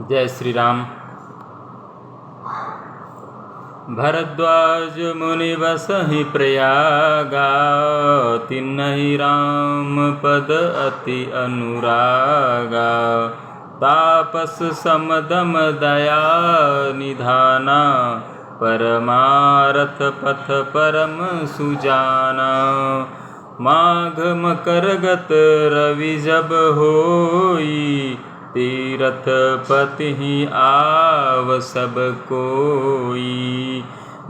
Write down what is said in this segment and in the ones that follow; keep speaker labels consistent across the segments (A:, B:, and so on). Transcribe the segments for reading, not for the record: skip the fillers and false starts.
A: जय श्री राम। भरद्वाज मुनि बसहि प्रयागा, तिन्हि राम पद अति अनुरागा। तापस समदम दया निधाना, परमारथ पथ परम सुजाना। माघ मकर गत रवि जब होई, तीरथ पति आव सब कोई।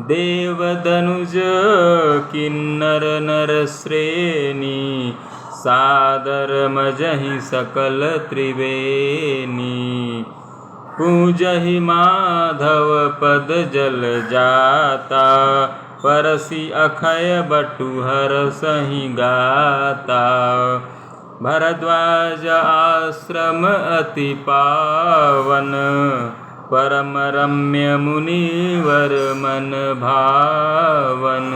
A: देव दनुज किन्नर नर श्रेणी, सादर मजहि सकल त्रिवेणी। पूजहि माधव पद जल जाता, परसि अखय बटु हरसहि गाता। भरद्वाज आश्रम अति पावन, परम रम्य मुनिवर मन भावन।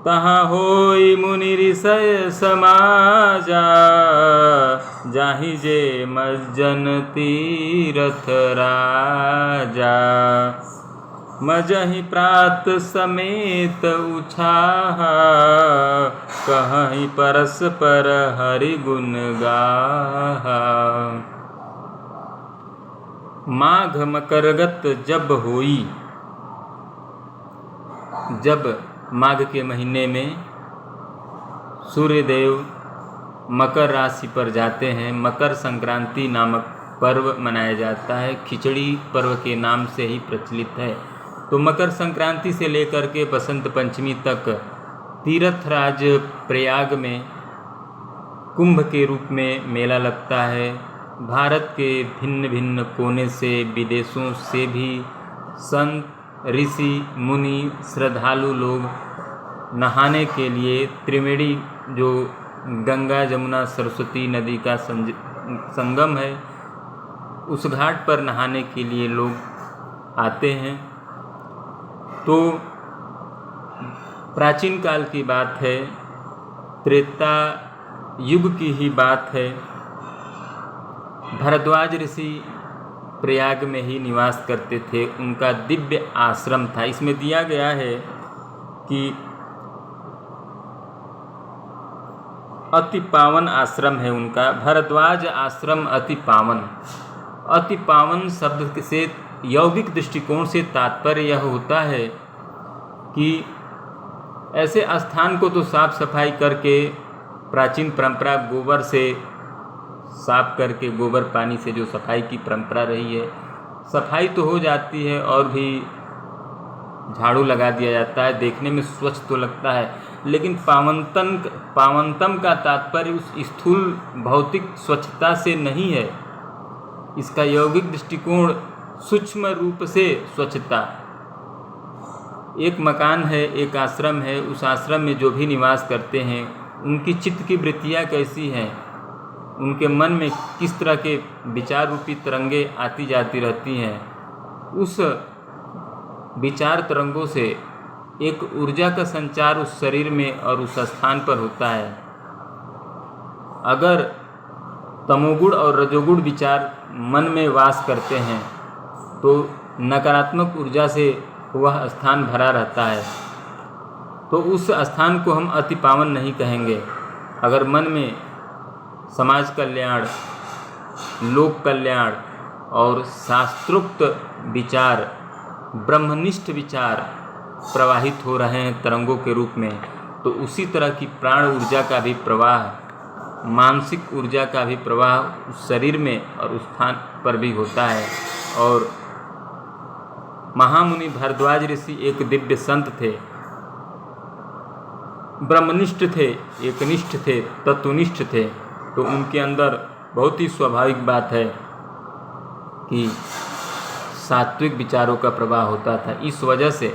A: तहाँ होई मुनि ऋषय समाजा, जाहि जे मज्जन तीरथ राजा। मजहि प्रात समेत उछाहा, कहहि परस्पर हरि गुण गाहा। माघ मकरगत जब होई, जब माघ के महीने में सूर्यदेव मकर राशि पर जाते हैं, मकर संक्रांति नामक पर्व मनाया जाता है। खिचड़ी पर्व के नाम से ही प्रचलित है। तो मकर संक्रांति से लेकर के बसंत पंचमी तक तीर्थराज प्रयाग में कुंभ के रूप में मेला लगता है। भारत के भिन्न भिन्न कोने से, विदेशों से भी संत, ऋषि, मुनि, श्रद्धालु लोग नहाने के लिए त्रिवेणी, जो गंगा जमुना सरस्वती नदी का संगम है, उस घाट पर नहाने के लिए लोग आते हैं। तो प्राचीन काल की बात है, त्रेता युग की ही बात है। भरद्वाज ऋषि प्रयाग में ही निवास करते थे। उनका दिव्य आश्रम था। इसमें दिया गया है कि अति पावन आश्रम है उनका। भरद्वाज आश्रम अति पावन। अति पावन शब्द से यौगिक दृष्टिकोण से तात्पर्य यह होता है कि ऐसे स्थान को तो साफ सफाई करके, प्राचीन परंपरा गोबर से साफ करके, गोबर पानी से जो सफाई की परंपरा रही है, सफाई तो हो जाती है और भी झाड़ू लगा दिया जाता है, देखने में स्वच्छ तो लगता है। लेकिन पावनतम का तात्पर्य उस स्थूल भौतिक स्वच्छता से नहीं है। इसका यौगिक दृष्टिकोण सूक्ष्म रूप से स्वच्छता। एक मकान है, एक आश्रम है, उस आश्रम में जो भी निवास करते हैं, उनकी चित्त की वृत्तियाँ कैसी हैं, उनके मन में किस तरह के विचार रूपी तरंगे आती जाती रहती हैं, उस विचार तरंगों से एक ऊर्जा का संचार उस शरीर में और उस स्थान पर होता है। अगर तमोगुण और रजोगुण विचार मन में वास करते हैं तो नकारात्मक ऊर्जा से वह स्थान भरा रहता है। तो उस स्थान को हम अति पावन नहीं कहेंगे। अगर मन में समाज कल्याण, लोक कल्याण और शास्त्रोक्त विचार, ब्रह्मनिष्ठ विचार प्रवाहित हो रहे हैं तरंगों के रूप में, तो उसी तरह की प्राण ऊर्जा का भी प्रवाह, मानसिक ऊर्जा का भी प्रवाह उस शरीर में और उस स्थान पर भी होता है। और महामुनि भरद्वाज ऋषि एक दिव्य संत थे, ब्रह्मनिष्ठ थे, एकनिष्ठ थे, तत्वनिष्ठ थे। तो उनके अंदर बहुत ही स्वाभाविक बात है कि सात्विक विचारों का प्रवाह होता था। इस वजह से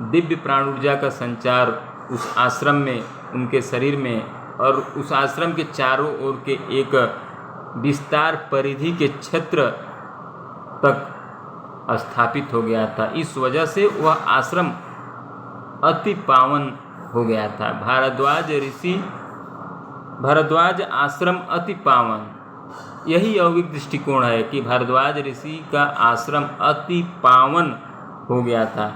A: दिव्य प्राण ऊर्जा का संचार उस आश्रम में, उनके शरीर में और उस आश्रम के चारों ओर के एक विस्तार परिधि के क्षेत्र तक स्थापित हो गया था। इस वजह से वह आश्रम अति पावन हो गया था। भारद्वाज आश्रम अति पावन। यही यौगिक दृष्टिकोण है कि भारद्वाज ऋषि का आश्रम अति पावन हो गया था।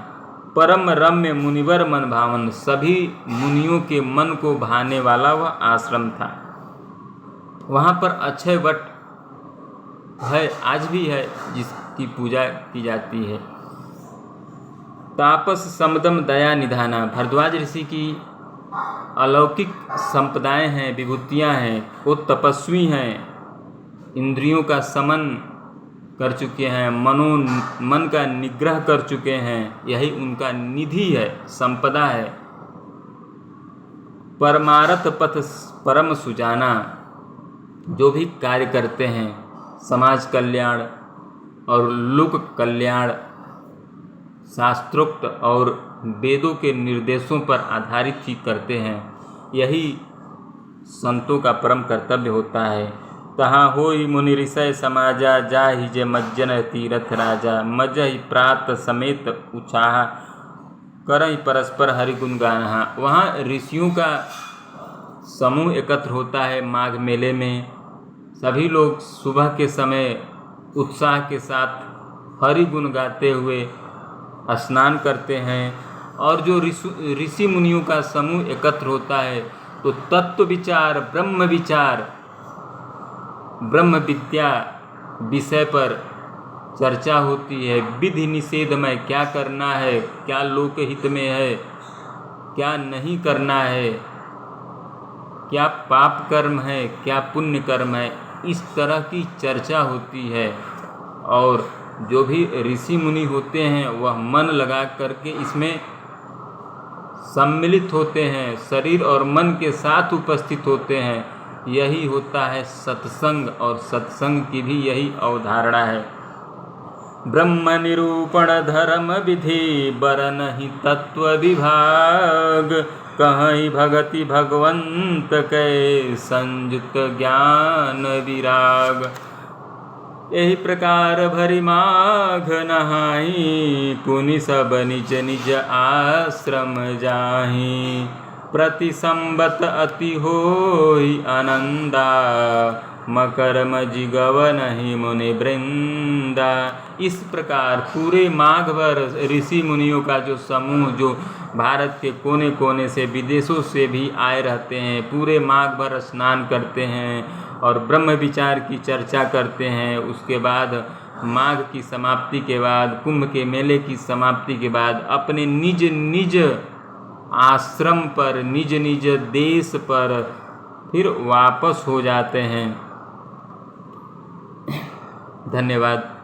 A: परम रम्य मुनिवर मन भावन, सभी मुनियों के मन को भाने वाला वह आश्रम था। वहाँ पर अक्षय वट है, आज भी है, जिसकी पूजा की जाती है। तापस समदम दया निधाना, भारद्वाज ऋषि की अलौकिक संपदाएं हैं, विभूतियां हैं। वो तपस्वी हैं, इंद्रियों का समन कर चुके हैं, मन का निग्रह कर चुके हैं। यही उनका निधि है, संपदा है। परमारथ पथ परम सुजाना, जो भी कार्य करते हैं समाज कल्याण और लोक कल्याण, शास्त्रोक्त और वेदों के निर्देशों पर आधारित ही करते हैं। यही संतों का परम कर्तव्य होता है। तहाँ होई मुनि ऋषय समाजा, जाहि जे मज्जन तीरथ राजा। मजहि प्रात समेत उछाहा, करहि परस्पर हरिगुण गानहा। वहाँ ऋषियों का समूह एकत्र होता है माघ मेले में। सभी लोग सुबह के समय उत्साह के साथ हरि गुण गाते हुए स्नान करते हैं। और जो ऋषि मुनियों का समूह एकत्र होता है तो तत्व विचार, ब्रह्म विद्या विषय पर चर्चा होती है। विधि निषेध में क्या करना है, क्या लोकहित में है, क्या नहीं करना है, क्या पाप कर्म है, क्या पुण्य कर्म है, इस तरह की चर्चा होती है। और जो भी ऋषि मुनि होते हैं वह मन लगा करके इसमें सम्मिलित होते हैं, शरीर और मन के साथ उपस्थित होते हैं। यही होता है सत्संग, और सत्संग की भी यही अवधारणा है। ब्रह्म निरूपण धर्म विधि, बरनहि तत्व विभाग। कहीं भगति भगवंत के, संयुक्त ज्ञान विराग। यही प्रकार भरी माघ नहाई, पुनि सब निज निज आश्रम जाहि। प्रति संबत अति होई आनंदा, मकर मजिगव नहीं मुनि वृंदा। इस प्रकार पूरे माघ भर ऋषि मुनियों का जो समूह, जो भारत के कोने कोने से, विदेशों से भी आए रहते हैं, पूरे माघ भर स्नान करते हैं और ब्रह्म विचार की चर्चा करते हैं। उसके बाद माघ की समाप्ति के बाद, कुंभ के मेले की समाप्ति के बाद अपने निज निज आश्रम पर, निज निज देश पर फिर वापस हो जाते हैं। धन्यवाद।